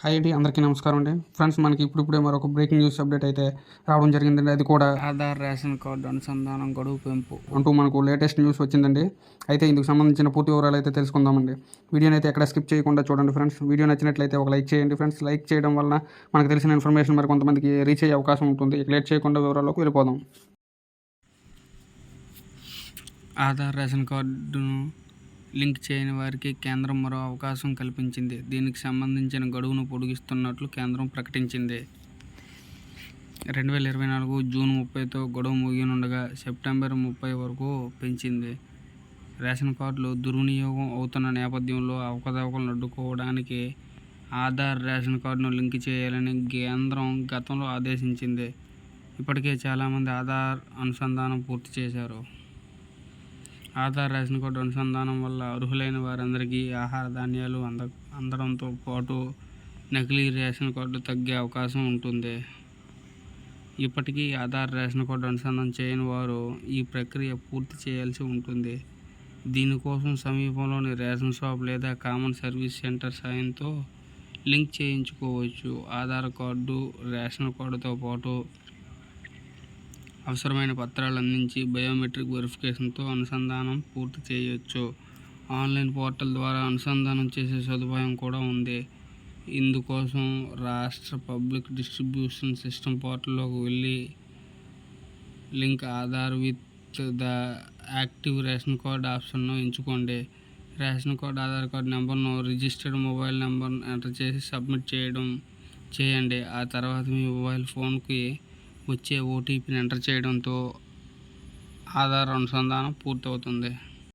Hi అండి, అందరికీ నమస్కారం అండి. ఫ్రెండ్స్, మనకి ఇప్పుడిప్పుడే మరొక బ్రేకింగ్ న్యూస్ అప్డేట్ అయితే రావడం జరిగిందండి. అది కూడా ఆధార్ రేషన్ కార్డు అనుసంధానం గడువు పెంపు అంటూ మనకు లేటెస్ట్ న్యూస్ వచ్చిందండి. అయితే ఇందుకు సంబంధించిన పూర్తి వివరాలు అయితే తెలుసుకుందామండి. వీడియోని అయితే ఎక్కడ స్కిప్ చేయకుండా చూడండి ఫ్రెండ్స్. వీడియో నచ్చినట్లయితే ఒక లైక్ చేయండి ఫ్రెండ్స్. లైక్ చేయడం వలన మనకు తెలిసిన ఇన్ఫర్మేషన్ మరి కొంతమందికి రీచ్ అయ్యే అవకాశం ఉంటుంది. లేట్ చేయకుండా వివరాల్లోకి వెళ్ళిపోదాం. ఆధార్ రేషన్ కార్డును లింక్ చేయని వారికి కేంద్రం మరో అవకాశం కల్పించింది. దీనికి సంబంధించిన గడువును పొడిగిస్తున్నట్లు కేంద్రం ప్రకటించింది. 2024 జూన్ 30తో గడువు ముగియనుండగా సెప్టెంబర్ 30 వరకు పెంచింది. రేషన్ కార్డులు దుర్వినియోగం అవుతున్న నేపథ్యంలో అవకతవకలను అడ్డుకోవడానికి ఆధార్ రేషన్ కార్డును లింక్ చేయాలని కేంద్రం గతంలో ఆదేశించింది. ఇప్పటికే చాలామంది ఆధార్ అనుసంధానం పూర్తి చేశారు. ఆధార్ రేషన్ కార్డు అనుసంధానం వల్ల అర్హులైన వారందరికీ ఆహార ధాన్యాలు అందడంతో పాటు నకిలీ రేషన్ కార్డు తగ్గే అవకాశం ఉంటుంది. ఇప్పటికీ ఆధార్ రేషన్ కార్డు అనుసంధానం చేయని వారు ఈ ప్రక్రియ పూర్తి చేయాల్సి ఉంటుంది. దీనికోసం సమీపంలోని రేషన్ షాప్ లేదా కామన్ సర్వీస్ సెంటర్ సాయంతో లింక్ చేయించుకోవచ్చు. ఆధార్ కార్డు, రేషన్ కార్డుతో పాటు అవసరమైన పత్రాలు అందించి బయోమెట్రిక్ వెరిఫికేషన్తో అనుసంధానం పూర్తి చేయవచ్చు. ఆన్లైన్ పోర్టల్ ద్వారా అనుసంధానం చేసే సదుపాయం కూడా ఉంది. ఇందుకోసం రాష్ట్ర పబ్లిక్ డిస్ట్రిబ్యూషన్ సిస్టమ్ పోర్టల్లోకి వెళ్ళి link Aadhaar with the active ration card ఆప్షన్ను ఎంచుకోండి. రేషన్ కార్డ్ ఆధార్ కార్డ్ నెంబర్ను రిజిస్టర్డ్ మొబైల్ నెంబర్ను ఎంటర్ చేసి సబ్మిట్ చేయండి. ఆ తర్వాత మీ మొబైల్ ఫోన్కి వచ్చే ఓటీపీని ఎంటర్ చేయడంతో ఆధార్ అనుసంధానం పూర్తవుతుంది.